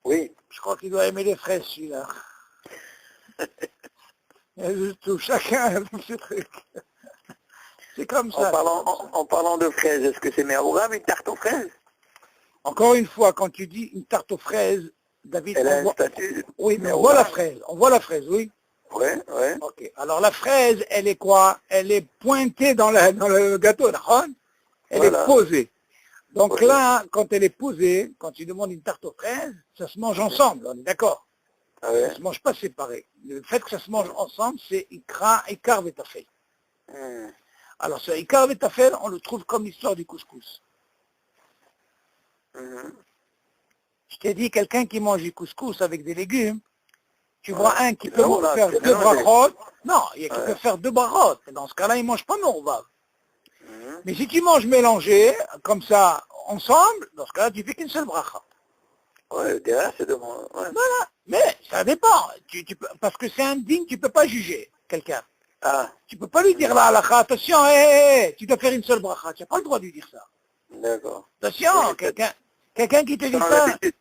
Oui. Je crois qu'il doit aimer les fraises, celui-là. Tout, chacun avec ses trucs. C'est comme ça. En parlant de fraises, est-ce que c'est Meroura, une tarte aux fraises? Encore une fois, quand tu dis une tarte aux fraises, David, Elle a on un voit... statut. Oui, mais on voit la fraise. On voit la fraise, oui. Ouais. Ok. Alors la fraise, elle est quoi? Elle est pointée dans le gâteau, d'accord? Elle Voilà. est posée. Donc Ok. là, quand elle est posée, quand tu demandes une tarte aux fraises, ça se mange ensemble, on est d'accord? Ah Ça ouais. ne se mange pas séparé. Le fait que ça se mange ensemble, c'est ikar vetafel. Hmm. Alors ce ikar vetafel, on le trouve comme l'histoire du couscous. Mhm. Je t'ai dit, quelqu'un qui mange du couscous avec des légumes, tu vois un qui peut Meroura, faire c'est deux mélangé. brachot. Non, il y a qui Ouais. peut faire deux brachot. Dans ce cas-là, il ne mange pas merouvav. Mhm. Mais si tu manges mélangé, comme ça, ensemble, dans ce cas-là, tu fais qu'une seule bracha. Ouais, derrière, c'est de moi. Ouais. Voilà. Mais ça dépend. Parce que c'est indigne, tu ne peux pas juger quelqu'un. Ah, Tu ne peux pas lui dire là, halakha, attention, hé, tu dois faire une seule bracha. Tu n'as pas le droit de lui dire ça. d'accord. Attention, Oui, quelqu'un qui te dit selon ça, l'habitude.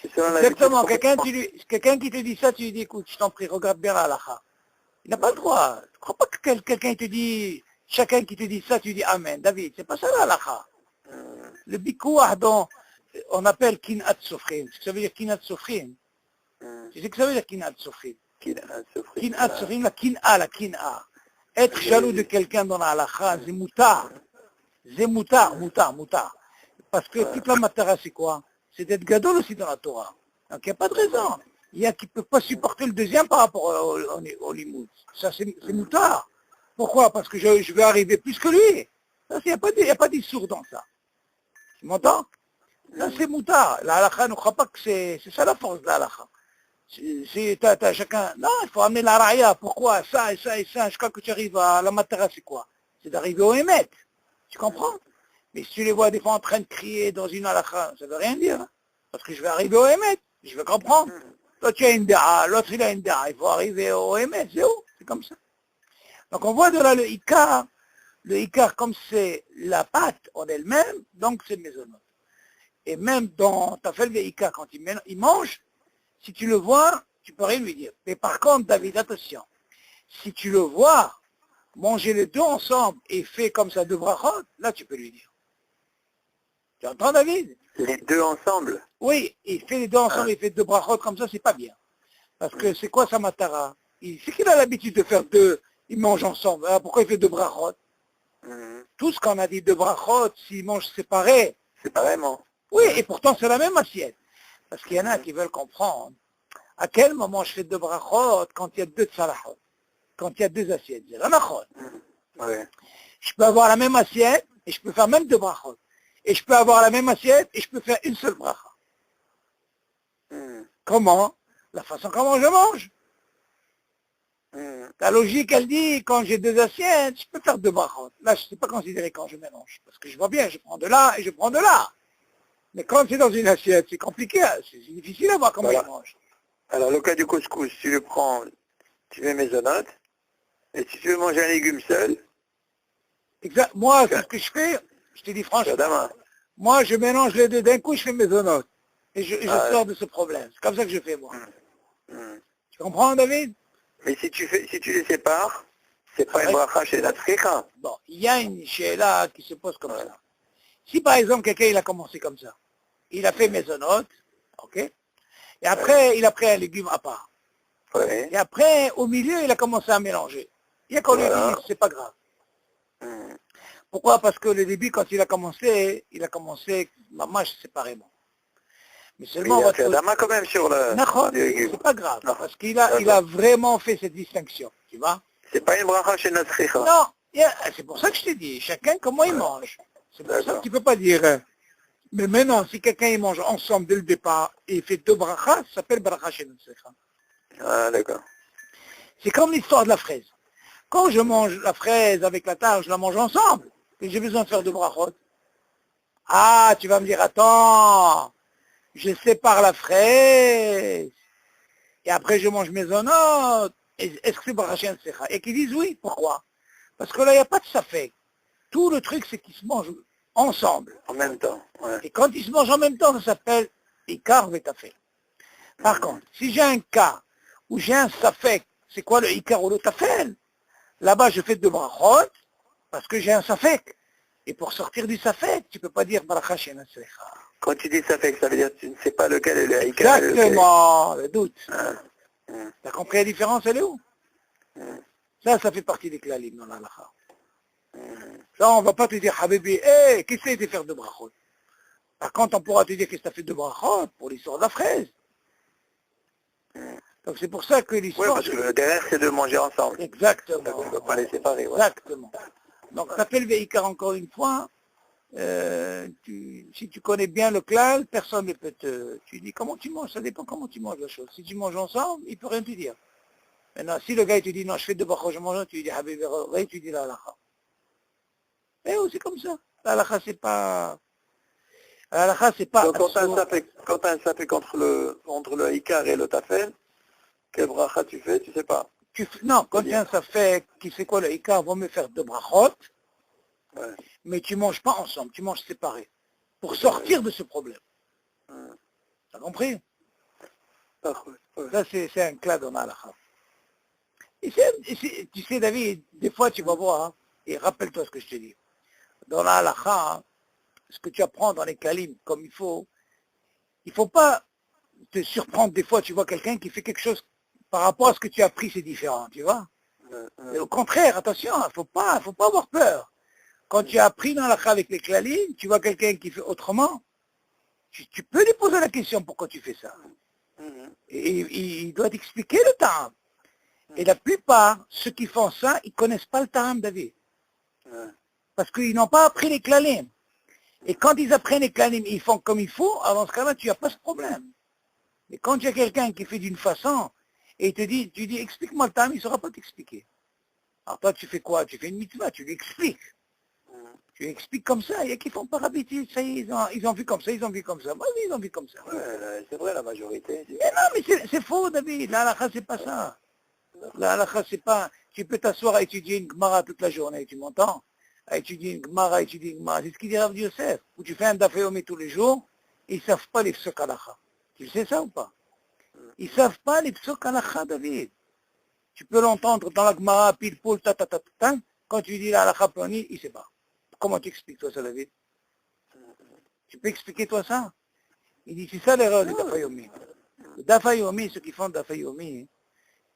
C'est selon exactement, l'habitude. quelqu'un qui te dit ça, tu lui dis, écoute, je t'en prie, regarde bien la halakha. Il n'a pas le droit. Je ne crois pas que quelqu'un te dit, chacun qui te dit ça, tu dis Amen. David, c'est pas ça la halakha. Le bikouah dont on appelle kinat sofrin. Tu sais ce que ça veut dire kinat sofrin? Tu sais ce que ça veut dire kinat sofrin? Kinat sofrin, la kin'a. Être jaloux de quelqu'un dans la halakha, c'est moutar. C'est moutar. Parce que toute la matara, c'est quoi? C'est d'être gadol aussi dans la Torah. Donc il n'y a pas de raison. Il y a qui ne peut pas supporter le deuxième par rapport au limoud. Ça, c'est moutard. Pourquoi? Parce que je vais arriver plus que lui. Ça, il n'y a pas d'issour dans ça. Tu m'entends? Ça, c'est moutard. La halakha ne croit pas que c'est ça la force de la halakha. T'as chacun... Non, il faut amener la raya. Pourquoi? Ça et ça et ça. Jusqu'à que tu arrives à la matara, c'est quoi? C'est d'arriver au émet. Tu comprends? Mais si tu les vois des fois en train de crier dans une halakha, ça ne veut rien dire. Hein. Parce que je vais arriver au émet. Je vais comprendre. Toi, tu as une da'a, l'autre, il a une da'a. Il faut arriver au émet. C'est où? C'est comme ça. Donc, on voit de là le ikar. Le ikar, comme c'est la pâte en elle-même, donc c'est mésonot. Et même dans ta fait le ikar, quand il mange, si tu le vois, tu peux rien lui dire. Mais par contre, David, attention. Si tu le vois manger les deux ensemble et fait comme ça deux brachot, là, tu peux lui dire. Tu entends, David? Les deux ensemble? Oui, il fait les deux ensemble, il fait deux brachot comme ça, c'est pas bien. Parce que c'est quoi sa matara? C'est qu'il a l'habitude de faire deux, il mange ensemble. Alors pourquoi il fait deux brachot? Tout ce qu'on a dit de brachot, s'ils mangent séparés. Séparément. Oui, et pourtant c'est la même assiette. Parce qu'il y en a qui veulent comprendre. À quel moment je fais deux brachot quand il y a deux salahot? Quand il y a deux assiettes? C'est la nachot. Ouais. Je peux avoir la même assiette et je peux faire même deux brachot. Et je peux avoir la même assiette et je peux faire une seule bracha. Comment? La façon comment je mange. La logique, elle dit, quand j'ai deux assiettes, je peux faire deux brachot. Là, je ne sais pas considérer quand je mélange. Parce que je vois bien, je prends de là et je prends de là. Mais quand c'est dans une assiette, c'est compliqué. C'est difficile à voir comment je mange. Alors, le cas du couscous, tu le prends, tu mets maisonnote. Et si tu veux manger un légume seul, Exact. Moi, c'est ce que je fais, je te dis franchement. Dama. Moi, je mélange les deux. D'un coup, je fais mes onotes. Et je Ah, sors de ce problème. C'est comme ça que je fais, moi. Tu comprends, David? Mais si tu les sépares, c'est pas une bracha chez la tzricha. Bon, il y a une là qui se pose comme ça. Si, par exemple, quelqu'un, il a commencé comme ça. Il a fait mes onotes, ok? Et après, il a pris un légume à part. Ouais. Et après, au milieu, il a commencé à mélanger. Il y a qu'on lui dit, c'est pas grave. Pourquoi? Parce que le début, quand il a commencé mamash séparément. Mais seulement il a fait Dama quand même sur le légume. c'est pas grave, parce qu'il a vraiment fait cette distinction, tu vois? C'est pas une bracha chez notre tzricha. Non, c'est pour ça que je t'ai dit, chacun comment il mange. C'est pour ça que tu ne peux pas dire, mais maintenant, si quelqu'un il mange ensemble dès le départ et il fait deux brachas, ça s'appelle bracha chez notre tzricha. Ah, d'accord. C'est comme l'histoire de la fraise. Quand je mange la fraise avec la tarte, je la mange ensemble, et j'ai besoin de faire deux brachot. Ah, tu vas me dire, attends, je sépare la fraise, et après je mange mes onotes. Est-ce que c'est bracha tzricha? Et qu'ils disent oui, pourquoi? Parce que là, il n'y a pas de safek. Tout le truc, c'est qu'ils se mangent ensemble. En même temps. Ouais. Et quand ils se mangent en même temps, ça s'appelle ikar vetafel. Par contre, si j'ai un cas où j'ai un safek, c'est quoi le ikar ou le tafel? Là-bas, je fais deux brachot parce que j'ai un safek. Et pour sortir du safek, tu peux pas dire bracha shena seicha. Quand tu dis ça fait que ça veut dire que tu ne sais pas lequel est le Ikar et lequel est... Exactement, le doute. Ah, T'as compris la différence, elle est où? Ça fait partie des klalim dans l'halakha. Ça, on va pas te dire, Habibi, qu'est-ce que c'est de faire deux brachot? Par contre, on pourra te dire qu'est-ce que tu as fait deux brachot pour l'histoire de la fraise. Donc c'est pour ça que Oui, l'histoire... parce que derrière, c'est de manger ensemble. Exactement. On ne peut pas les séparer. Ouais. Exactement. Donc t'appelles Veikar encore une fois, si tu connais bien le klal, personne ne peut te... Tu dis comment tu manges, ça dépend comment tu manges la chose. Si tu manges ensemble, il ne peut rien te dire. Maintenant, si le gars il te dit non, je fais deux brachot, je mange, tu lui dis Habibi, tu dis la halakha. Et c'est comme ça. La halakha, c'est pas... La halakha, c'est pas... Donc quand tu as un sapek entre le Ikar et le Tafel, quel bracha tu fais, tu sais pas. Non, quand il y a un safek, qui sait quoi le ikar, vaut mieux faire deux brachot, Ouais. mais tu manges pas ensemble, tu manges séparés, pour sortir de ce problème. T'as compris? Parfait. Ouais. Ça, c'est un clad dans l'halakha. Et tu sais, David, des fois, tu vas voir, hein, et rappelle-toi ce que je te dis. Dans la halakha, hein, ce que tu apprends dans les kalim, comme il faut pas te surprendre. Des fois, tu vois quelqu'un qui fait quelque chose par rapport à ce que tu as appris, c'est différent, tu vois. Et au contraire, attention, faut pas avoir peur. Quand tu as appris dans la halakha avec les klalim, tu vois quelqu'un qui fait autrement, tu peux lui poser la question pourquoi tu fais ça. Et il doit t'expliquer le ta'am. Et la plupart, ceux qui font ça, ils ne connaissent pas le ta'am, David. Parce qu'ils n'ont pas appris les klalim. Et quand ils apprennent les klalim, ils font comme il faut, alors dans ce cas-là, tu n'as pas ce problème. Mais quand tu as quelqu'un qui fait d'une façon, et tu dis, explique-moi le ta'am, il ne saura pas t'expliquer. Alors toi, tu fais quoi? Tu fais une mitzvah, tu lui expliques. Tu lui expliques comme ça, il y a qui font par habitude, ça y est, ils ont vu comme ça, ils ont vu comme ça. Moi, oui, ils ont vu comme ça. Ouais, c'est vrai, la majorité. Mais non, mais c'est faux, David. La halakha, c'est pas ça. La halakha, c'est pas... Tu peux t'asseoir à étudier une Gemara toute la journée, tu m'entends? À étudier une Gemara, étudier une Gemara. C'est ce qu'il dit Rav Yosef. Où tu fais un daf yomi tous les jours, ils ne savent pas les psok halakha. Tu sais ça ou pas? Ils ne savent pas les psok halakha, David. Tu peux l'entendre dans la Gemara, pile poule, ta. Quand tu dis la halakha plani, il ne sait pas. Comment tu expliques toi ça, David? Tu peux expliquer toi ça? Il dit, c'est ça l'erreur du daf yomi. Le daf yomi, ceux qui font le daf yomi,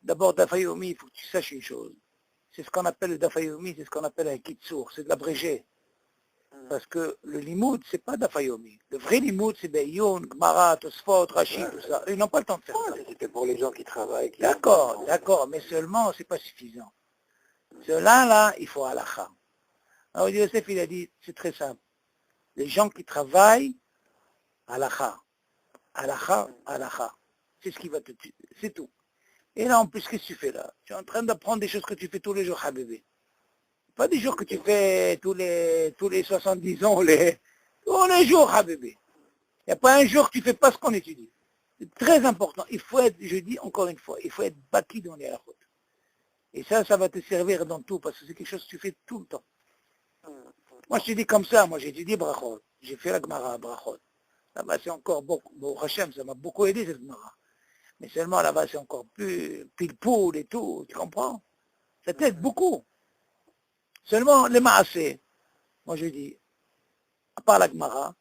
d'abord, daf yomi, il faut que tu saches une chose. C'est ce qu'on appelle le daf yomi, c'est ce qu'on appelle un kitsour, c'est de l'abrégé. Parce que le limoud, c'est pas daf yomi. Le vrai limoud, c'est Be'yon, Gemara, Tosfot, Rashi, tout ça. Ils n'ont pas le temps de faire ça. C'était pour les gens qui travaillent. D'accord, mais seulement, c'est pas suffisant. Cela, il faut halakha. Alors, Yosef, il a dit, c'est très simple. Les gens qui travaillent, halakha. Halakha. C'est ce qui va te tuer. C'est tout. Et là, en plus, qu'est-ce que tu fais là? Tu es en train d'apprendre des choses que tu fais tous les jours, Habibi. Pas des jours que tu fais tous les 70 ans, tous les jours, Habibi. Il n'y a pas un jour que tu ne fais pas ce qu'on étudie. C'est très important. Il faut être, je dis encore une fois, il faut être bâti dans les halachot. Et ça va te servir dans tout, parce que c'est quelque chose que tu fais tout le temps. Moi, je te dis comme ça, moi j'ai étudié brachot. J'ai fait la Gemara brachot. Là-bas, c'est encore beaucoup, bon, Hachem, ça m'a beaucoup aidé cette Gemara. Mais seulement là-bas, c'est encore plus pile-poule et tout, tu comprends? Ça t'aide beaucoup. Seulement, les maasé, moi je dis, à part la Gemara,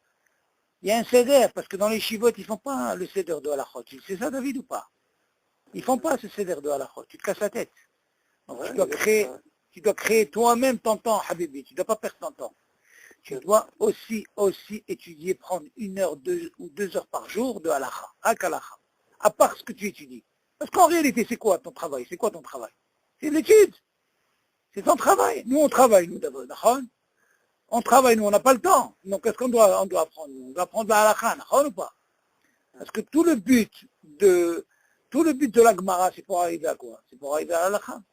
il y a un seder, parce que dans les chivotes, ils ne font pas le seder de halachot. Tu sais ça, David, ou pas? Ils ne font pas ce seder de halachot. Tu te casses la tête. Donc, tu dois créer toi-même ton temps, Habibi. Tu ne dois pas perdre ton temps. Tu dois aussi étudier, prendre 1 heure, 2 ou 2 heures par jour de halakha, halakha, à part ce que tu étudies. Parce qu'en réalité, c'est quoi ton travail? C'est quoi ton travail? C'est l'étude. C'est ton travail. Nous, on travaille, nous, d'abord. On travaille, nous, on n'a pas le temps. Donc, qu'est-ce qu'on doit apprendre? On doit apprendre la halakha, ou pas? Parce que tout le but de la Gemara, c'est pour arriver à quoi? C'est pour arriver à la halakha.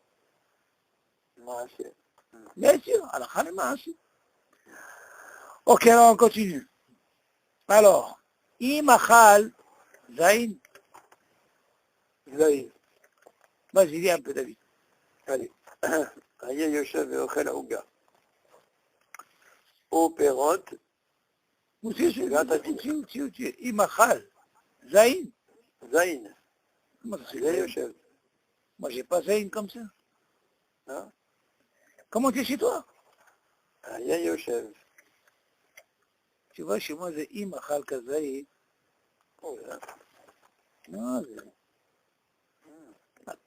Bien sûr, halakha et ma'asi. Ok, alors on continue. Alors, Imachal, Zayn. Vas-y, dis un peu, David. Allez. Aya Yoshev ve'ochel ha'uga. Au perot. Imachal, Zayn. Zayn. Moi, ça, c'est Zayn Zayn. Yoshev. Moi, j'ai pas Zayn comme ça. Non? Comment tu es chez toi? Zayn Yoshev. Tu vois, chez moi, c'est Im Achal Kazaït. Oh, là. Non,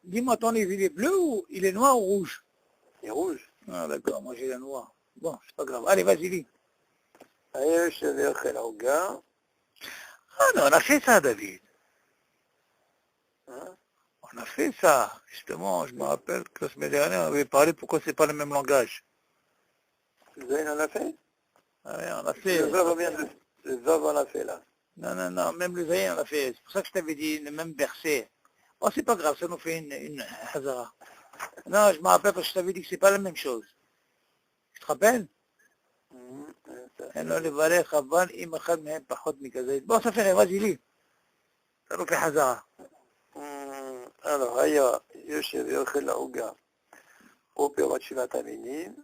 dis-moi, ton livre, il est bleu ou il est noir ou rouge? C'est rouge. Ah, d'accord, moi j'ai le noir. Bon, c'est pas grave. Allez, vas-y, lis. Zayn Yoshev Yochel Auga. Ah non, on a fait ça, David. Hein? On a fait ça. Justement, je me rappelle que la semaine dernière, on avait parlé pourquoi c'est pas le même langage. Zayn en a fait? Ah ouais, on a Le fait. Vav, le Vav en a fait là. Non, non, non, même le Zayn, on a fait. C'est pour ça que je t'avais dit le même verset. Oh, c'est pas grave, ça nous fait une hazara. Non, je me rappelle parce que je t'avais dit que c'est pas la même chose. Tu te rappelles? إنه لبالغ خبان إما خد مهم بحط مكزايد. Bon, ça fait rien, vas-y, lis. Ça nous fait hazara. Alors, היה יושב ואוכל העוגה או פירות שבעת המינים,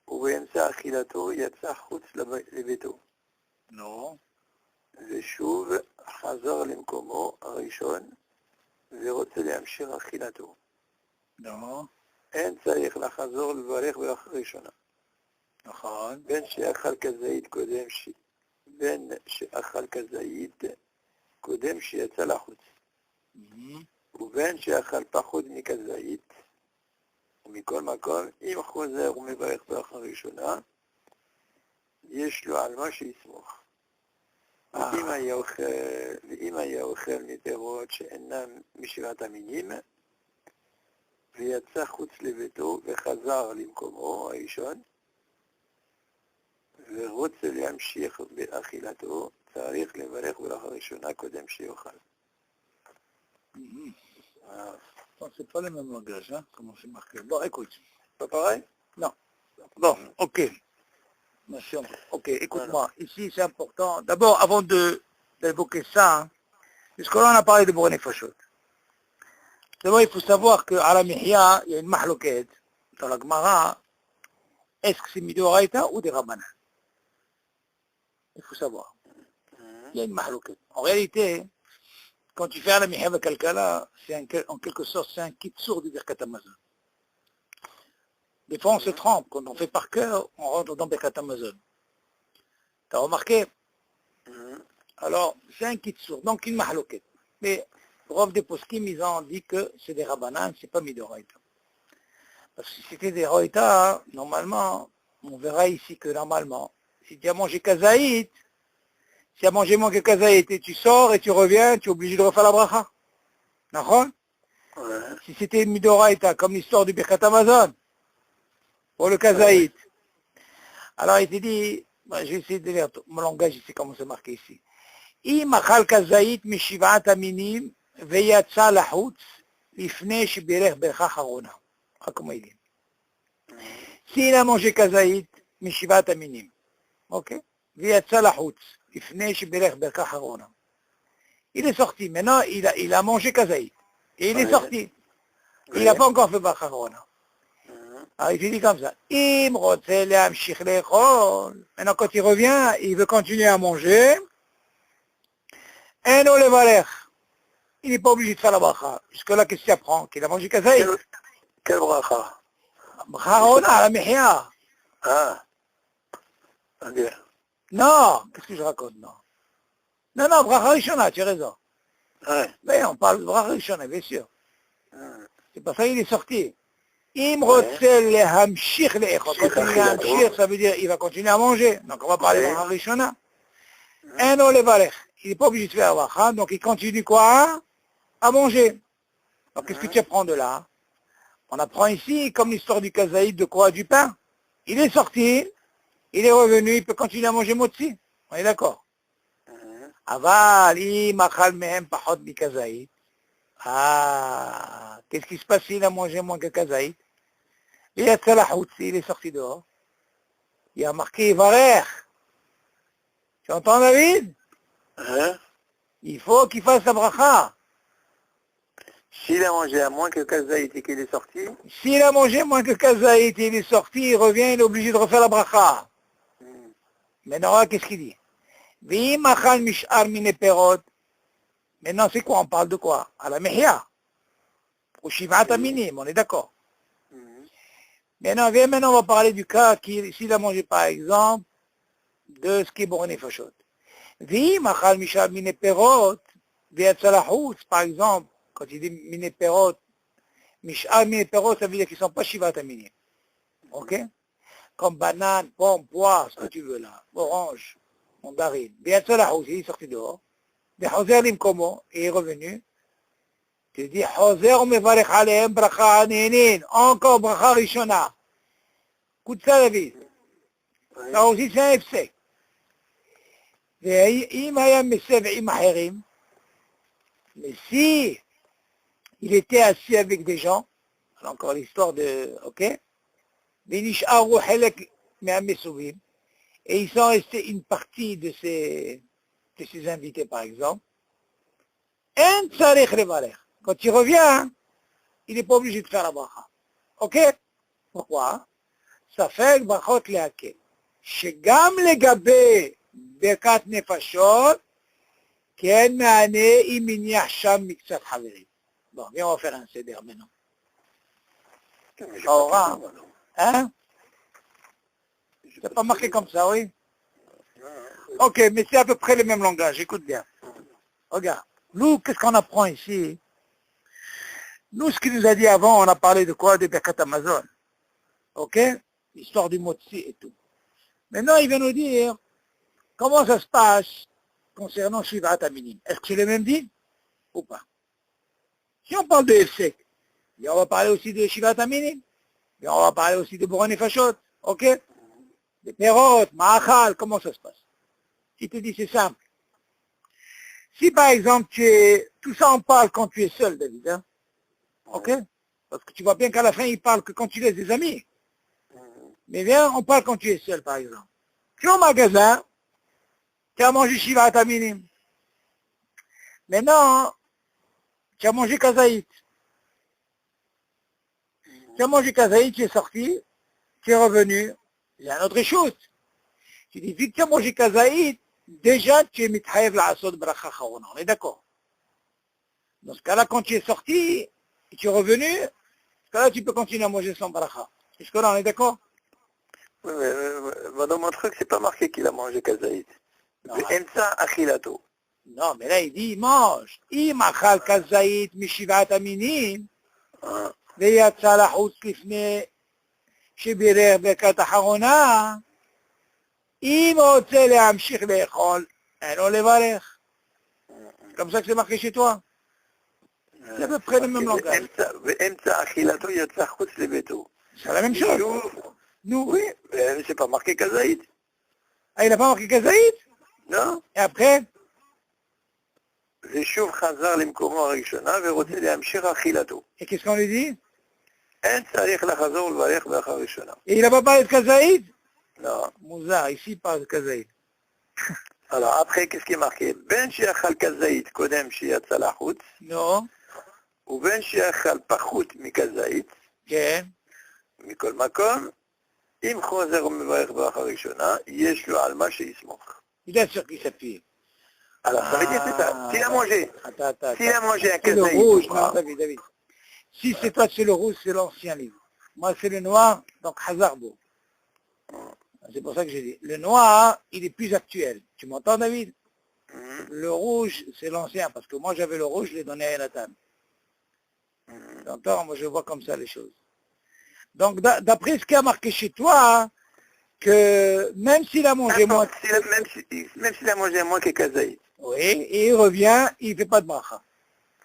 ובאמצע אכילתו יצא חוץ לביתו. Non. ושוב חזר למקומו הראשון, ורוצה להמשיך אכילתו. Non. אין צריך לחזור לברך ברכה ראשונה. נכון. בין שאכל כזית קודם שיצא לחוץ. ובין שאכל פחות מכזית, ומכל מקום, אם חוזר ומברך ברכה ראשונה, יש לו על מה שיסמוך. ואם היה אוכל מפירות שאינם משבעת המינים, ויצא חוץ לביתו וחזר למקומו הראשון, ורוצה להמשיך באכילתו, צריך לברך ברכה ראשונה קודם שיאכל. Bon, c'est pas le même langage, hein, comment c'est marqué. Bon, écoute. Pas pareil? Non. Bon, ok. Monsieur, ok, écoute-moi. Ici, c'est important. D'abord, avant d'évoquer ça, hein, puisque là, on a parlé de Borné Fachot. D'abord, il faut savoir qu'à la Mihya, il y a une mahloquette. Dans la Gemara, est-ce que c'est Midoraïta ou des Rabbanan? Il faut savoir. Il y a une mahloquette. En réalité, quand tu fais la Mihya avec quelqu'un là, en quelque sorte, c'est un kitsur du Birkat Hamazon. Des fois, on se trompe. Quand on fait par cœur, on rentre dans Birkat Hamazon. T'as remarqué? Alors, c'est un kitsur, donc une mahloquette. Mais, prof des poskim, ils ont dit que c'est des Rabbanan, c'est pas Midoraïta. Parce que si c'était des Roïta, normalement, on verra ici que normalement, si tu as mangé Kazaït, si tu as mangé moins que Kazaït et tu sors et tu reviens, tu es obligé de refaire la bracha. D'accord? Si c'était Midoraïta, comme l'histoire du Birkat Hamazon, pour le Kazaït. Alors il te dit, je vais essayer de lire mon langage ici, comment c'est marqué ici. אם אכל כזית משבעת המינים ויצא לחוץ לפני שבירך ברכה אחרונה. כמו il dit. S'il a mangé כזית משבעת המינים, אוקיי? ויצא לחוץ לפני שבירך ברכה אחרונה. Il est sorti. Maintenant, il a mangé כזית. Et il est sorti. Il n'a pas encore fait ברכה אחרונה. Alors il dit comme ça. אם רוצה להמשיך לאכול. Maintenant, quand il revient, il veut continuer à manger. אין לו לברך. Il n'est pas obligé de faire la bracha. Jusque-là, qu'est-ce qu'il apprend? Qu'il a mangé כזית. Quelle bracha? ברכה אחרונה, על המחיה. Ah. Ok. Non, qu'est-ce que je raconte? Non. Non, non, bracha rishona, tu as raison. Ouais. Mais on parle de bracha rishona, bien sûr. C'est pas ça, il est sorti. אם רוצה להמשיך לאכול. Quand il להמשיך, ça veut dire il va continuer à manger. Donc on va parler de bracha rishona. אין לו לברך. Il n'est pas obligé de faire la bracha, donc il continue quoi? À manger. Donc qu'est-ce que tu apprends de là? On apprend ici, comme l'histoire du kazaïd, de quoi? Du pain. Il est sorti, il est revenu, il peut continuer à manger motzi. On est d'accord? אבל אם אכל מהם פחות מכזית, qu'est-ce qui se passe s'il a mangé moins que כזית? Il יצא לחוץ, il est sorti dehors. Il a marqué יברך. Tu entends, David? Il faut qu'il fasse la bracha. S'il a mangé à moins que Kazaït et qu'il est sorti, S'il a mangé moins que Kazaït et il est sorti, il revient, il est obligé de refaire la bracha. Mais Nora, qu'est-ce qu'il dit? ואם אכל משאר מיני פירות, Maintenant, c'est quoi? On parle de quoi? À la Mehia. Au Shivat Aminim, on est d'accord. Maintenant, on va parler du cas s'il a mangé, par exemple, de ce qui est borné fachot. Vi, machal mishal mine perot, viatzalahut, par exemple, quand il dit mine perot, mishal mine perot, ça veut dire qu'ils ne sont pas Shivat Aminim. Ok? Comme banane, pomme, poire, ce que tu veux là, orange, mandarine. Viatzalahut, il est sorti dehors. Hoser l'imkomo, et est revenu. Tu dis, Hoser mevarech alehem bracha aninin, encore bracha rishona. Écoute ça, David. Ça aussi, c'est un FC. ואם היה מסבעים אחרים, mais si il était assis avec des gens, alors encore l'histoire de, ok, ונשארו חלק מהמסובים, et ils sont restés une partie de ces invités, par exemple, אין צריך לברך. Quand il revient, il n'est pas obligé de faire la bracha. Ok? Pourquoi? Ça fait ברכות להקל. שגם לגבי ברכת נפשות, כן מענה אם מניח שם מקצת חברים. Bon, viens, on va faire un CDR maintenant. Aura, hein? C'est pas marqué comme ça, oui? Ok, mais c'est à peu près le même langage, écoute bien. Regarde, nous, qu'est-ce qu'on apprend ici? Nous, ce qu'il nous a dit avant, on a parlé de quoi? De Birkat Amazon. Ok? L'histoire du motzi et tout. Maintenant, il vient nous dire comment ça se passe concernant Shivat Aminim. Est-ce que c'est le même dit ou pas? Si on parle de Efsek, on va parler aussi de Shivat Aminim, et on va parler aussi de Boran et Fashot, ok? Des Perot, Ma'achal, comment ça se passe? Il te dit c'est simple. Si par exemple tout ça on parle quand tu es seul, David, hein? Ok? Parce que tu vois bien qu'à la fin il parle que quand tu laisses des amis. Mais viens, on parle quand tu es seul, par exemple. Tu es au magasin, tu as mangé Shivat Aminim. Maintenant, tu as mangé Kazaït. Tu as mangé Kazaït, tu es sorti, tu es revenu. Il y a une autre chose. Tu dis, vu que tu as mangé Kazaït, déjà tu es mithaïv la asod bracha chaona. On est d'accord? Dans ce cas-là, quand tu es sorti, et tu es revenu, dans ce cas-là, tu peux continuer à manger sans bracha. Est-ce que là, on est d'accord? Oui, mais dans mon truc, c'est pas marqué qu'il a mangé Kazaït. Non, Emsa achilato. non, mais là, il dit, il mange. אם אכל כזית משבעת המינים, ויצא לחוץ לפני שבירך ברכת אחרונה, אם רוצה להמשיך לאכול, אין לו לברך. Comme ça que c'est marqué chez toi. C'est à peu près le même langage. ואמצע אכילתו יצא חוץ לביתו. C'est la même chose. Nous, Oui, mais c'est pas marqué Kazaït. ah, il n'a pas marqué Kazaït? Non? Et après? ושוב חזר למקומו הראשונה ורוצה להמשיך אכילתו. Et qu'est-ce qu'on lui dit? אין צריך לחזור ולברך ברכה ראשונה. Et il n'a pas parlé de Kazaït? Non. Mouzar, ici il parle de Kazaït. Alors après, qu'est-ce qui est marqué? בין שיאכל כזית קודם שיצא לחוץ, Non. ובין שיאכל פחות מכזית, כן. מכל מקום, אם חוזר ומברך ברכה ראשונה, יש לו על מה שיסמוך. Il a sur qui s'appuie. Alors ça veut dire c'est ça. S'il a mangé, Attends. s'il a mangé un C'est le kazaït rouge, ou non, pas, David. Si c'est toi, c'est le rouge, c'est l'ancien livre. Moi, c'est le noir, donc Hazarbo. C'est pour ça que j'ai dit. Le noir, il est plus actuel. Tu m'entends, David? Le rouge, c'est l'ancien, parce que moi, j'avais le rouge, je l'ai donné à Jonathan. Tu entends? Moi, je vois comme ça les choses. Donc, d'après ce qui a marqué chez toi, que même s'il a mangé moins... même s'il a mangé moins que kazaït. Oui, et il revient, il ne fait pas de bracha.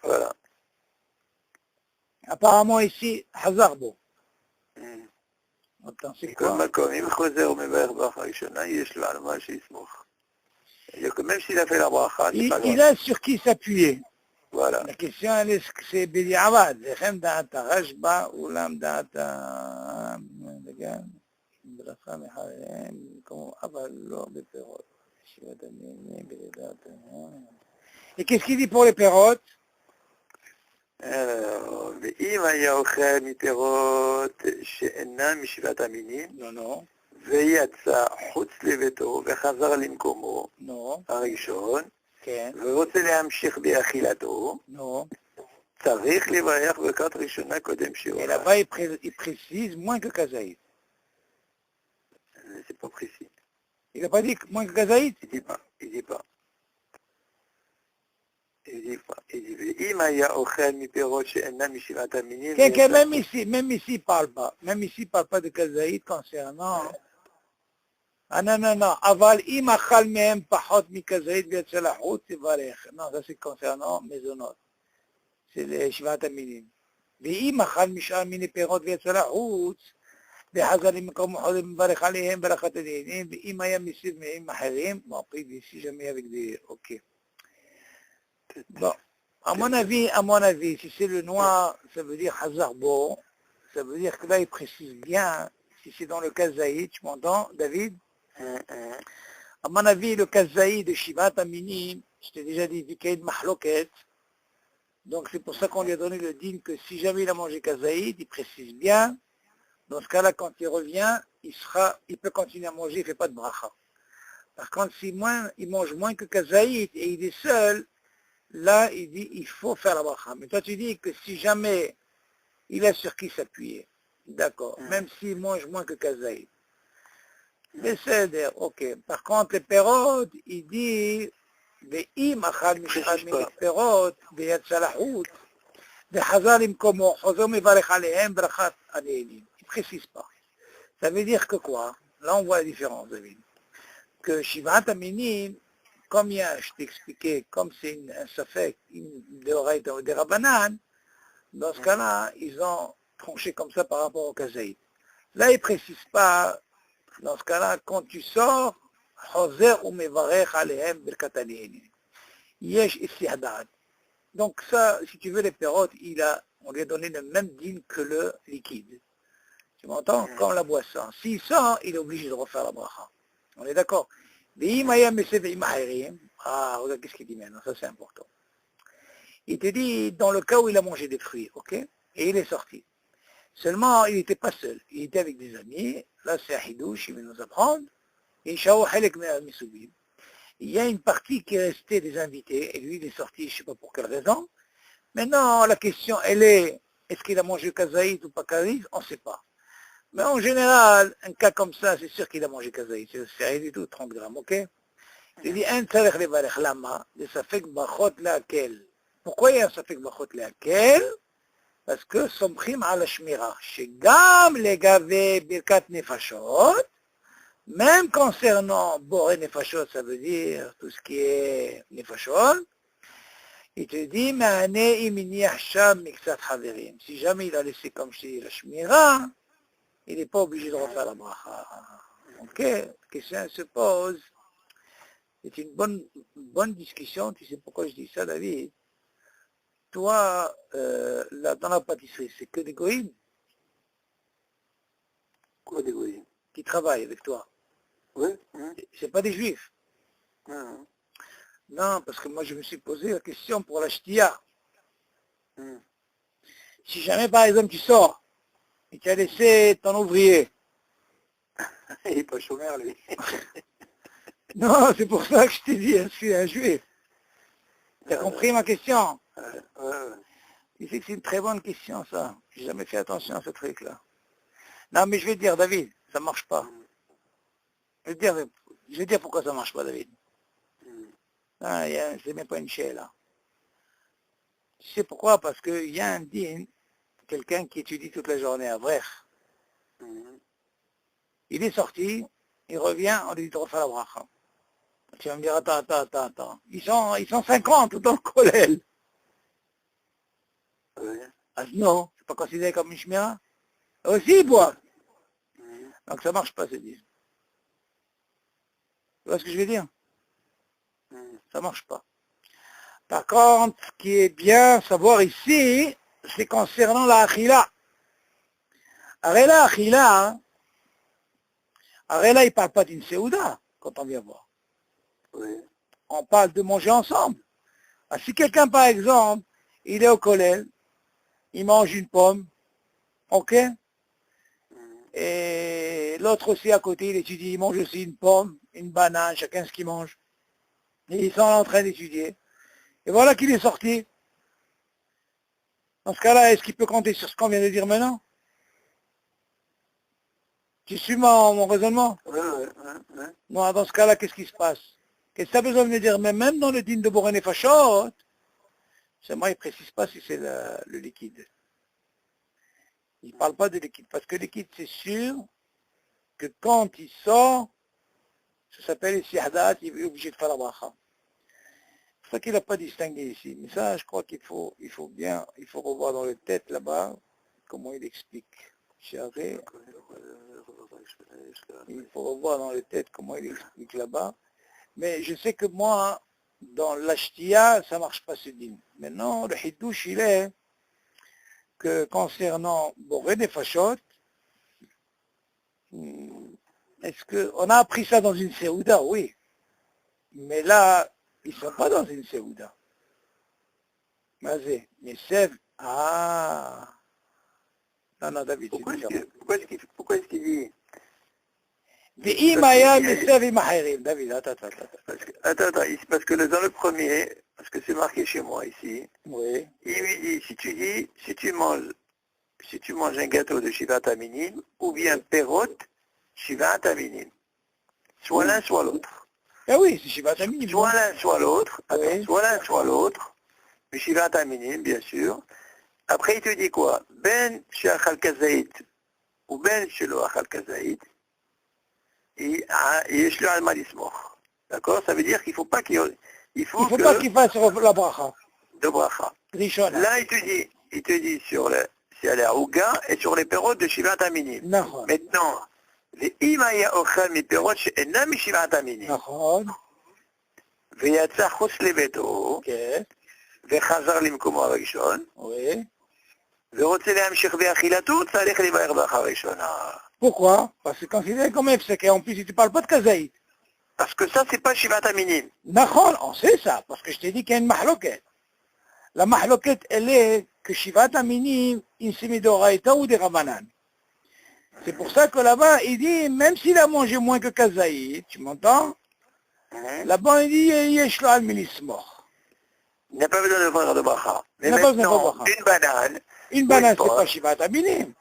Voilà. Apparemment ici, Hazarbo. Attends, c'est מכל quoi? מקום, אם חוזר ומברך ברכה ראשונה, יש לו על מה שיסמוך. C'est-à-dire que même s'il a fait la bracha, c'est pas Il grave. a sur qui s'appuyer. Voilà. La question, elle est, est-ce que c'est Bediavad? Lechem da'ata rajba, ulam da'ata... ברכה מחריהם, כמו אבל לא בפירות. שיבת המינים, בלידת... Et qu'est-ce qu'il dit pour les pérotes? ואם היה אוכל מפירות שאינם משבעת המינים, Non. ויצא חוץ לביתו וחזר למקומו Non. הראשון, כן, ורוצה להמשיך באכילתו, non. צריך לברך ברכת ראשונה קודם Et שיעור. là-bas, il précise moins que Kazaïd. C'est pas précis. Il n'a pas dit moins que Kazaïd. Il dit pas. Il dit pas. Il dit pas. Il dit, אם היה אוכל מפירות שאינם משבעת המינים, Même ici, il parle pas. Même ici, il parle pas de Kazaïd concernant... Ah non, non, non. Aval im achal mehem pachot mi Kazaïd ויצא לחוץ, יברך. Non, ça c'est concernant mezonot. C'est les שבעת המינים. ואם אכל משאר מיני פירות ויצא לחוץ, וחזר למקום אחד מברך עליהם ברכת הדיינים, ואם היה מסיב מהם אחרים, מרפי d'ici jamais avec des... Ok. Bon, à mon avis, si c'est le noir, ça veut dire Hazarbo, ça veut dire que là, il précise bien, si c'est dans le Kazaïd, tu m'entends, David? À mon avis, le Kazaïd de Shivat Aminim, je t'ai déjà dit, Vikaïd Mahloket, donc c'est pour ça qu'on lui a donné le din que si jamais il a mangé Kazaïd, il précise bien, dans ce cas-là, quand il revient, il peut continuer à manger, il ne fait pas de bracha. Par contre, si il mange moins que Kazaïd et il est seul, là, il dit, il faut faire la bracha. Mais toi, tu dis que si jamais il a sur qui s'appuyer, d'accord, même s'il mange moins que Kazaïd. Mais c'est ok. Par contre, les pérodes, il dit, ואם אכל משחד מן הפירות ויצא לחוץ, וחזר למקומו, חוזר מברך עליהם ברכת הנהנים. Il ne précise pas. Ça veut dire que quoi? Là, on voit la différence, David. Que Shivat Aminim, comme je t'ai expliqué, comme c'est un safek, de oreille des Rabbanan, dans ce cas-là, ils ont tranché comme ça par rapport au Kazaïd. Là, ils ne précisent pas, dans ce cas-là, quand tu sors, Hoser ou Mevarech Alehem Birkat Anehinin. Yesh Istihdad. Donc ça, si tu veux, les pérotes, on lui a donné le même din que le liquide. Tu m'entends? Comme la boisson. S'il sort, il est obligé de refaire la bracha. On est d'accord? Ah, regarde qu'est-ce qu'il dit maintenant, ça c'est important. Il te dit, dans le cas où il a mangé des fruits, ok? Et il est sorti. Seulement, il n'était pas seul. Il était avec des amis. Là, c'est un hidouche, il va nous apprendre. Il y a une partie qui est restée des invités, et lui, il est sorti, je ne sais pas pour quelle raison. Maintenant, la question, elle est-ce qu'il a mangé kazaïd ou pas kazaïd? On ne sait pas. Mais en général, un cas comme ça, c'est sûr qu'il a mangé kazaïd. C'est rien du tout, 30 grammes, ok? Il dit, un tzarech levarech lama, de safek bachot laquel. Pourquoi il y a un safek bachot laquel? Parce que somchim ala shmira, shegam legave birkat nefashot, même concernant boré nefashot, ça veut dire tout ce qui est nefashot, il te dit, ma'ane imini hacham miksat haverim. Si jamais il a laissé comme je dis la shmira, il n'est pas obligé de refaire la bracha. Ok, la question se pose. C'est une bonne discussion. Tu sais pourquoi je dis ça, David? Toi, là, dans la pâtisserie, c'est que des goïms? Quoi des goïms? Qui travaillent avec toi? Oui. C'est pas des juifs? Non. Non, parce que moi, je me suis posé la question pour la ch'tia. Si jamais, par exemple, tu sors et tu as laissé ton ouvrier. Il n'est pas chômeur, lui. Non, c'est pour ça que je t'ai dit, est-ce qu'il est un juif? Tu as compris ma question? Tu sais que c'est une très bonne question, ça. J'ai jamais fait attention à ce truc-là. Non, mais je vais te dire, David, ça marche pas. Je vais te dire pourquoi ça marche pas, David. Ah, c'est même pas une chaîne, là. Tu sais pourquoi? Parce qu'il y a un din, quelqu'un qui étudie toute la journée à Vrech. Il est sorti, il revient, on lui dit de refaire la bracha. Tu vas me dire, attends. Ils sont 50 dans le collège. Ah non, c'est pas considéré comme une shmira. Aussi, ils boivent. Donc ça marche pas, ce disent. Tu vois ce que je veux dire? Ça marche pas. Par contre, ce qui est bien à savoir ici, c'est concernant la achila. La achila, il ne parle pas d'une séouda, quand on vient voir. On parle de manger ensemble. Alors, si quelqu'un, par exemple, il est au collège, il mange une pomme, ok? Et l'autre aussi à côté, il étudie, il mange aussi une pomme, une banane, chacun ce qu'il mange. Et ils sont en train d'étudier. Et voilà qu'il est sorti. Dans ce cas-là, est-ce qu'il peut compter sur ce qu'on vient de dire maintenant? Tu suis mon raisonnement? Ouais. Non, dans ce cas-là, qu'est-ce qui se passe? Qu'est-ce que ça a besoin de me dire? Mais même dans le dîne de Boré Nefashot, c'est moi, il ne précise pas si c'est le liquide. Il ne parle pas de liquide, parce que le liquide, c'est sûr que quand il sort, ça s'appelle Sihadat, il est obligé de faire la bracha. C'est pour ça qu'il n'a pas distingué ici. Mais ça, je crois qu'il faut revoir dans le tête là-bas, comment il explique. Il faut revoir dans le tête comment il explique là-bas. Mais je sais que moi, dans l'ashtiya, ça ne marche pas ce dîme. Maintenant, le hidouche, il est que concernant Boré des Fachot, est-ce qu'on a appris ça dans une Séouda? Oui. Mais là, ils ne sont pas dans une Séouda. Mais c'est... Ah. Non, David, Pourquoi est-ce qu'il dit David, attends. Attends, parce que dans le premier, parce que c'est marqué chez moi ici, Oui. il lui dit, si tu manges un gâteau de Shivat Aminim, ou bien Perot, Shivat Aminim. Soit l'un, soit l'autre. Ah oui, c'est Shivat Aminim. Soit l'un, soit l'autre. Oui. Soit l'un, soit l'autre. Le Shivat Aminim, bien sûr. Après, il te dit quoi? Ben chez Achal Kazaït, ou ben chez le Achal Kazaït, et je le Alma l'Ismor. D'accord? Ça veut dire qu'il ne faut pas il faut pas qu'il fasse la bracha. De bracha. Rishona. Là, il te dit sur les Ouga et sur les perrottes de Shivat Aminim. Nachon. Maintenant, les Imaya Ochel mi perrottes she'enam mi Shivat Aminim. Nachon. ויצא חוץ לביתו, כן. וחזר למקומו הראשון, Oui. ורוצה להמשיך באכילתו, צריך לברך ברכה ראשונה. Pourquoi? Parce que considéré comme FCK, en plus, tu ne parles pas de Kazaït. Parce que ça, c'est pas Shivat Aminim. Nachon, on sait ça, parce que je t'ai dit qu'il y a une mahloket. La mahloket, elle est que Shivat Aminim, il s'est mis d'Oraïta ou des Rabanan. C'est pour ça que là-bas, il dit, même s'il a mangé moins que Kazaït, tu m'entends? Là-bas, il dit, Yesh lo al milismor. Il n'a pas besoin de faire de bracha. Mais Il n'a pas besoin de maintenant, bracha. une banane, Une banane, c'est pomme, pas Shivat Aminim.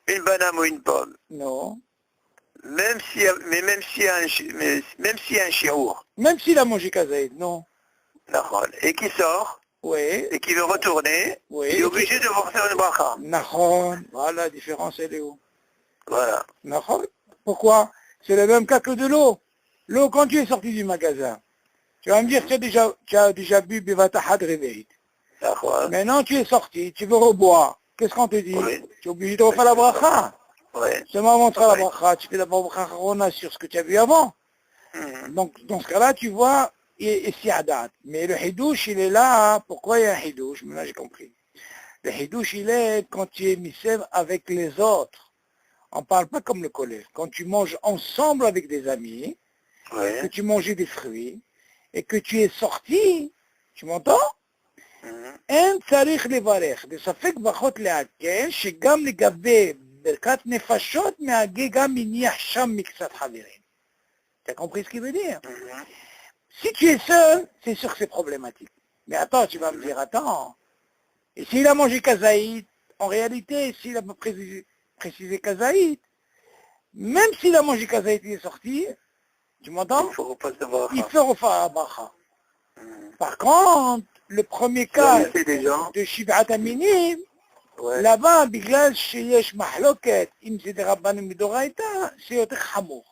une banane ou une pomme, Non. même s'il y a un chiour, Même s'il a mangé Kazaït, non. et qui sort, Oui. et qui veut retourner, Oui. il est obligé de faire une bracha. Nachon. Voilà, la différence, elle est où? Voilà. Nachon. Pourquoi? C'est le même cas que de l'eau. L'eau, quand tu es sorti du magasin, tu vas me dire, tu as déjà bu Bevatahad Réveil. D'accord. Maintenant, tu es sorti, tu veux reboire. Qu'est-ce qu'on te dit? Oui. Tu es obligé de refaire la bracha. Oui. Seulement avant de faire la bracha, tu fais d'abord bracha Harona sur ce que tu as vu avant. Donc, dans ce cas-là, tu vois, et c'est à date. Mais le hidouche, il est là. Pourquoi il y a un hidouche? Maintenant, j'ai compris. Le hidouche, il est quand tu es misève avec les autres. On ne parle pas comme le collège. Quand tu manges ensemble avec des amis, que tu mangeais des fruits, et que tu es sorti, tu m'entends? אין צריך לברך, בספק ברכות להקל, שגם לגבי ברכת נפשות מהגה גם מניח שם מקצת חברים. Tu as compris ce qu'il veut dire? Si tu es seul, c'est sûr que c'est problématique. Mais attends, tu vas me dire, attends, et s'il a mangé kazaït, en réalité, s'il a pas précisé kazaït, même s'il a mangé kazaït, il est sorti, tu m'entends? Il faut repasser de bracha. Il peut refaire la bracha. Par contre, le premier cas de Shivat Aminim, là-bas, בגלל שיש מחלוקת, אם זה דרבנן מדאורייתא, c'est יותר חמור.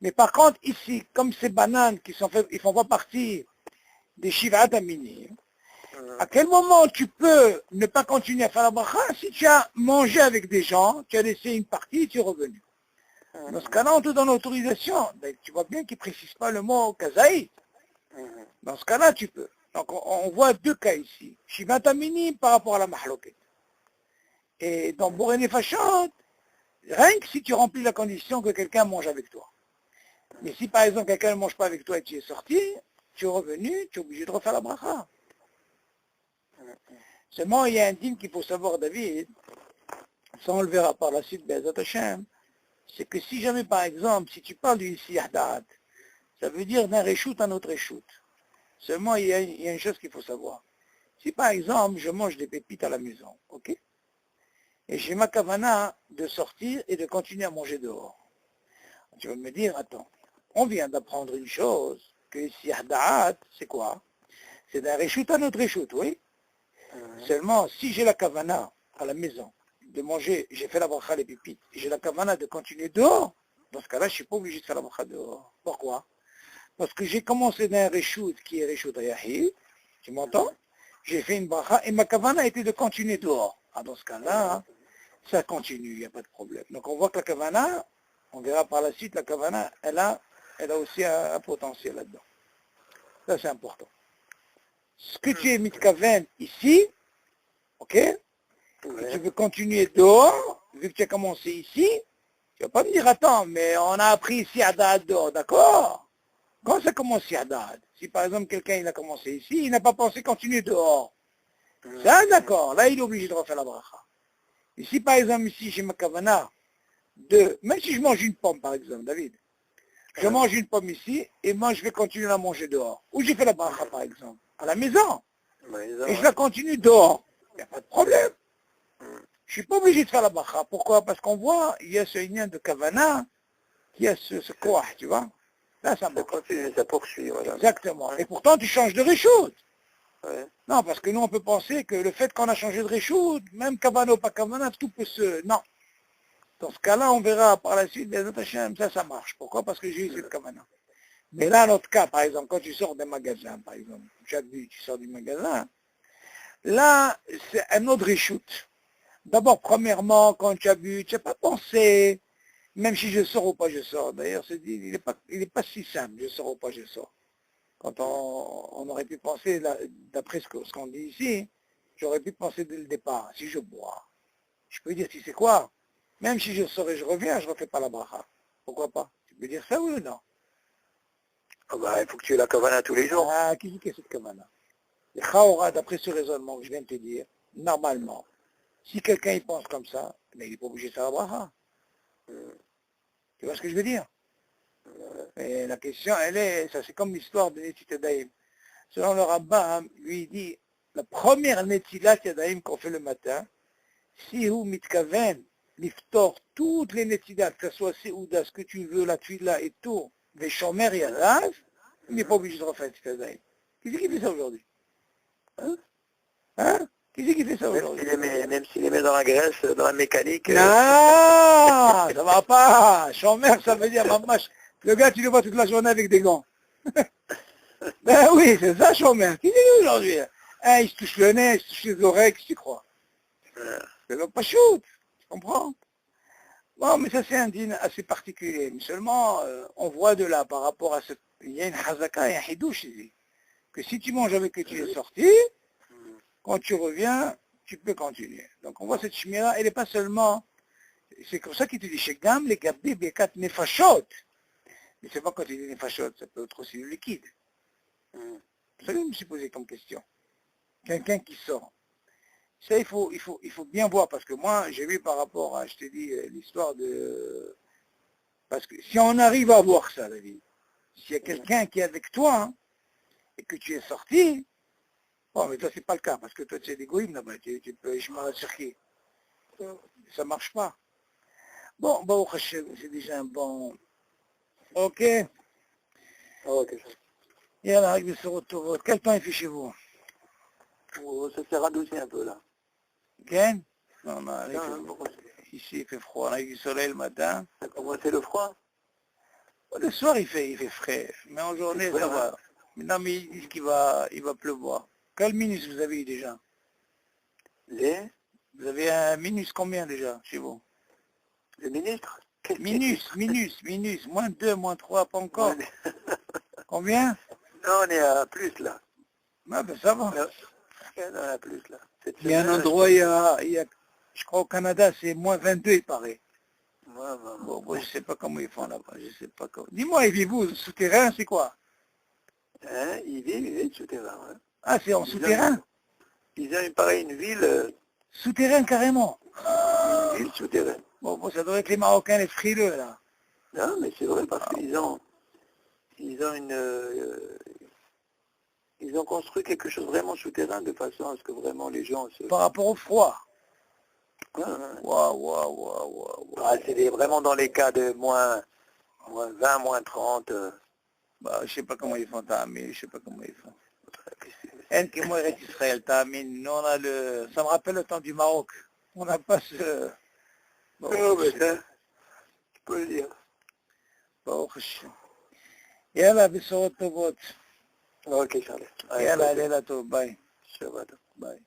Mais par contre, ici, comme ces bananes qui sont faites, ils ne font pas partie des Shivat Aminim, à quel moment tu peux ne pas continuer à faire la bracha si tu as mangé avec des gens, tu as laissé une partie et tu es revenu? Dans ce cas-là, on te donne l'autorisation. Tu vois bien qu'il ne précise pas le mot kazaït. Dans ce cas-là, tu peux. Donc, on voit deux cas ici. Shivat Aminim par rapport à la mahloket. Et dans Boré Nefashot, rien que si tu remplis la condition que quelqu'un mange avec toi. Mais si par exemple quelqu'un ne mange pas avec toi et tu es sorti, tu es revenu, tu es obligé de refaire la bracha. Seulement, il y a un dîme qu'il faut savoir, David, ça on le verra par la suite, Be'ezat Hashem, c'est que si jamais par exemple, si tu parles d'une siyadat, Ça veut dire d'un reshoot à un autre reshoot. Seulement, il y a une chose qu'il faut savoir. Si par exemple, je mange des pépites à la maison, ok? Et j'ai ma kavana de sortir et de continuer à manger dehors. Tu vas me dire, attends, on vient d'apprendre une chose, que ici, Da'at, c'est quoi? C'est d'un reshoot à un autre reshoot, oui? Seulement, si j'ai la kavana à la maison, de manger, j'ai fait la bracha les pépites, et j'ai la kavana de continuer dehors, dans ce cas-là, je ne suis pas obligé de faire la bracha dehors. Pourquoi? Parce que j'ai commencé d'un reshoot qui est reshoot ayahi, tu m'entends? J'ai fait une bracha, et ma kavana était de continuer dehors. Ah, dans ce cas-là, ça continue, il n'y a pas de problème. Donc on voit que la kavana, on verra par la suite, la kavana, elle a aussi un potentiel là-dedans. Ça, c'est important. Ce que tu es mitkaven ici, ok, et tu veux continuer dehors, vu que tu as commencé ici, tu vas pas me dire, attends, mais on a appris ici à Da'ad dehors, d'accord? Quand ça commence ici à Da'ad, si par exemple quelqu'un il a commencé ici, il n'a pas pensé continuer dehors, ça d'accord, là il est obligé de refaire la bracha. Et si par exemple ici j'ai ma kavana, même si je mange une pomme par exemple, David, je mange une pomme ici, et moi je vais continuer à manger dehors. Ou j'ai fait la bracha par exemple, à la maison, et je la continue dehors. Il n'y a pas de problème. Je ne suis pas obligé de faire la bracha. Pourquoi? Parce qu'on voit, il y a ce lien de kavana, il y a ce koah, tu vois. Là, ça marche. Ça poursuit, voilà. Exactement. Et pourtant, tu changes de reshoot. Ouais. Non, parce que nous, on peut penser que le fait qu'on a changé de reshoot, même kavana ou pas kavana, tout peut se... Non. Dans ce cas-là, on verra par la suite, ça marche. Pourquoi? Parce que j'ai eu cette kavana. Mais là, notre cas, par exemple, quand tu sors d'un magasin, par exemple, tu sors du magasin, là, c'est un autre reshoot. D'abord, premièrement, quand tu as bu, tu n'as pas pensé, même si je sors ou pas, je sors. D'ailleurs, il n'est pas si simple, je sors ou pas, je sors. Quand on aurait pu penser, d'après ce qu'on dit ici, j'aurais pu penser dès le départ, si je bois, je peux dire, tu sais quoi, même si je sors et je reviens, je ne refais pas la bracha. Pourquoi pas? Tu peux dire ça oui ou non? Ah bah, il faut que tu aies la kavana tous les jours. Ah, qui dit que c'est cette kavana? Le chaora, d'après ce raisonnement que je viens de te dire, normalement, si quelqu'un il pense comme ça, mais il n'est pas obligé de faire la bracha. Tu vois ce que je veux dire? Et la question, ça c'est comme l'histoire de Netit Yadayim. Selon le rabbin, lui il dit, la première Netilat Yadayim qu'on fait le matin, si vous mitkaven, l'iftor, toutes les Netilat, que ce soit Seouda, ce que tu veux, la tuila et tout, les Shomer Yadav, il n'est pas obligé de refaire Netit Yadayim. Qui c'est qui fait ça aujourd'hui? Hein? Qui c'est qui fait ça aujourd'hui? Même s'il les met dans la graisse, dans la mécanique. Non, ça va pas. Shomer, ça veut dire, mamache. Le gars, tu le vois toute la journée avec des gants. Ben oui, c'est ça, Shomer. Qui dit aujourd'hui? Hein, il se touche le nez, il se touche les oreilles, qu'est-ce que tu crois? C'est pas shoot, tu comprends? Bon, mais ça c'est un dîner assez particulier. Mais seulement, on voit de là, par rapport à ce... Il y a une hazaka et un hidouche ici. Que si tu manges avec que tu es sorti, quand tu reviens, tu peux continuer. Donc on voit cette chimère, elle n'est pas seulement... C'est comme ça qu'il te dit, chez Gam, les gabbi, bekat, nefashot. Mais c'est pas quand il dit nefashot, ça peut être aussi le liquide. C'est ça que je me suis posé comme question. Quelqu'un qui sort. Ça, il faut bien voir, parce que moi, j'ai vu par rapport à, je t'ai dit, l'histoire de... Parce que si on arrive à voir ça, David, s'il y a quelqu'un qui est avec toi, hein, et que tu es sorti, bon, mais toi, c'est pas le cas, parce que toi, tu es égoïste là-bas, tu peux, je m'en circuit. Ça marche pas. Bon, Baruch Hashem, c'est déjà un bon... Ok. Ok. Yallah, avec le retour. Quel temps il fait chez vous? Oh, ça s'est radouci un peu là. Ken? Non, non, ici il fait froid, on a eu du soleil le matin. Ça a commencé le froid. Le soir il fait frais, mais en journée ça va. Maintenant mais ils disent qu'il va pleuvoir. Quel minus vous avez eu déjà? Vous avez un minus combien déjà chez vous? Le ministre? Minus, moins 2, moins 3, pas encore. Combien? Non, on est à plus là. Ah ben ça va. Non, on est à plus là. Il y a un endroit, je crois au Canada, c'est moins 22 il paraît. Bon, je ne sais pas comment ils font là-bas, je sais pas comment. Dis-moi, ils vivent où? Souterrain, c'est quoi? Hein, ils vivent souterrain. Hein. Ah, c'est en souterrain? Ils ont pareil une ville... Souterrain carrément? Une ville souterraine. Bon, ça doit être les Marocains, les frileux, là. Non, mais c'est vrai, parce qu'ils ont... ils ont construit quelque chose vraiment souterrain de façon à ce que vraiment les gens se... Par rapport au froid. Waouh. Ah, c'est vraiment dans les cas de moins 20, moins 30. Bah, je sais pas comment ils font, Tamil, je sais pas comment ils font. En qui moi Israël, Tamil, nous on a le... Ça me rappelle le temps du Maroc. On n'a pas ce... Oh, mais ça, tu peux le dire. ברוך השם. יאללה, בשורות טובות. Ok, Charles. יאללה, לילה טוב, ביי. Shabbat. ביי.